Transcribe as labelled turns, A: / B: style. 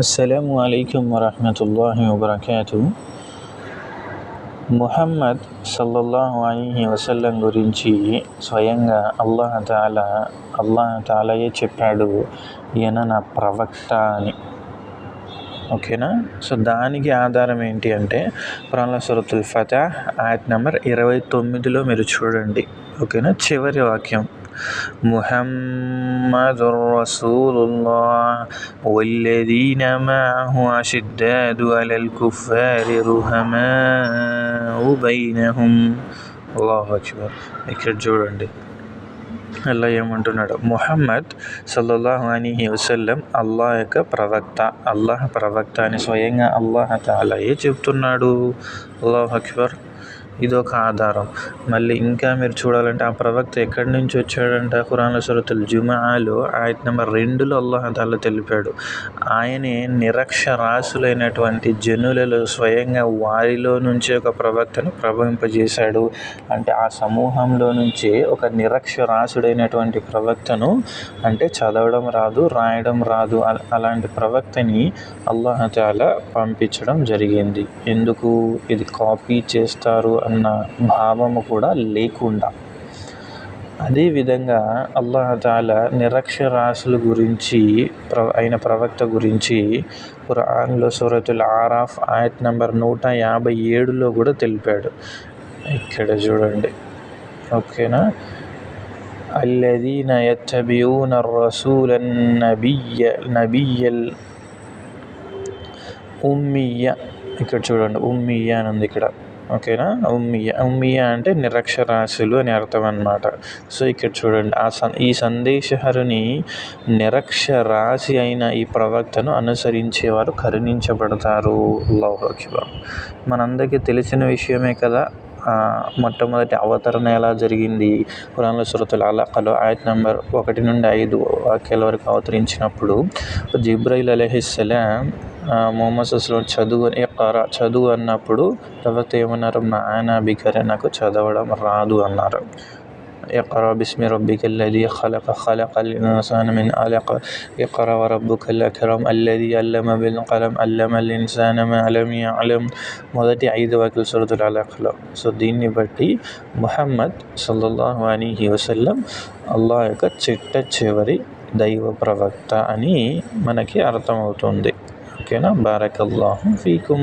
A: అస్సలాము అలైకుం వరహ్మతుల్లాహి వబరకాతు. ముహమ్మద్ సల్లల్లాహు అలైహి వసల్లం గురించి స్వయంగా అల్లాహ్ తాలాయే చెప్పాడు, ఈయన నా ప్రవక్త అని. ఓకేనా. సో దానికి ఆధారం ఏంటి అంటే ఖురాన్లో సూరతుల్ ఫతహ్ ఆయత్ నెంబర్ 29లో మీరు చూడండి. ఓకేనా. చివరి వాక్యం ముహమ్మదుర్ రసూలుల్లాహ్ వల్లదీన మఅహు అషిద్దాదు అలల్ కుఫారి రుహమాఉ బైనహుం. అల్లాహు అక్బర్. ఇక్కడ చూడండి అల్లా ఏమంటున్నాడు. ముహమ్మద్ సల్లల్లాహు అలైహి వసల్లం అల్లాహ్ ప్రవక్త అని స్వయంగా అల్లాహ్ తాలాయే చెప్తున్నాడు. అల్లాహు అక్బర్. ఇదొక ఆధారం. మళ్ళీ ఇంకా మీరు చూడాలంటే ఆ ప్రవక్త ఎక్కడి నుంచి వచ్చాడంట. ఖురాన్లో సూరతుల్ జుమాలో ఆయత్ నెంబర్ 2లో అల్లాహ్ తాలా తెలిపాడు, ఆయనే నిరక్షరాస్యులైనటువంటి జనులలో స్వయంగా వారిలో నుంచే ఒక ప్రవక్తను ప్రభవింపజేశాడు. అంటే ఆ సమూహంలో నుంచే ఒక నిరక్షరాస్యుడైనటువంటి ప్రవక్తను, అంటే చదవడం రాదు, రాయడం రాదు, అలాంటి ప్రవక్తని అల్లాహ్ తాలా పంపించడం జరిగింది. ఎందుకు? ఇది కాపీ చేస్తారు అన్న భావము కూడా లేకుండా. అదేవిధంగా అల్లాహ్ తాలా నిరక్షరాస్యుల గురించి అయిన ప్రవక్త గురించి ఖురాన్లో సూరతుల్ ఆరాఫ్ ఆయత్ నెంబర్ 157లో కూడా తెలిపాడు. ఇక్కడ చూడండి. ఓకేనా. అల్లదీన యత్తబిఊన రసూలన్ నబియ్యల్ ఉమ్మియ్య. ఇక్కడ చూడండి, ఉమ్మియ్య అని ఉంది ఇక్కడ. ఓకేనా. ఉమ్మియ్య అంటే నిరక్షరాస్యులు అని అర్థం అన్నమాట. సో ఇక్కడ చూడండి, ఈ సందేశహరుని నిరక్షరాసి అయిన ఈ ప్రవక్తను అనుసరించేవారు కరుణించబడతారు. అల్లాహు అక్బర్. మనందరికీ తెలిసిన విషయమే కదా. మొట్టమొదటి అవతరణ ఎలా జరిగింది. ఖురాన్లో సూరతుల్ అలకలో ఆయత్ నెంబర్ 1 నుండి 5 వాక్యాల వరకు అవతరించినప్పుడు జిబ్రైల్ అలైహిస్సలాం ముహమ్మద్ సల్లల్లాహు చదువు అన్నప్పుడు ప్రవక్త ఏమన్నారు? మఅనా బికర, నాకు చదవడం రాదు అన్నారు. ఇఖ్రా బిస్మి రబ్బికల్లదీ ఖలఖ ఖలఖల్ ఇన్సాన మిన్ అలఖ ఇఖ్రా వరబ్బుకల్ అక్రమ్ అల్లదీ అల్లమ బిల్ కలం అల్లమల్ ఇన్సాన మా లమ్ యఅలమ్. మొదటి 5 వాక్యాలు సూరతుల్ అలఖలో. సో దీన్ని బట్టి ముహమ్మద్ సల్లల్లాహు అలైహి వసల్లం అల్లాహ్ యొక్క చిట్ట చివరి దైవ ప్రవక్త అని మనకి అర్థమవుతుంది. ఓకేనా. బారకల్లాహు ఫీకుం.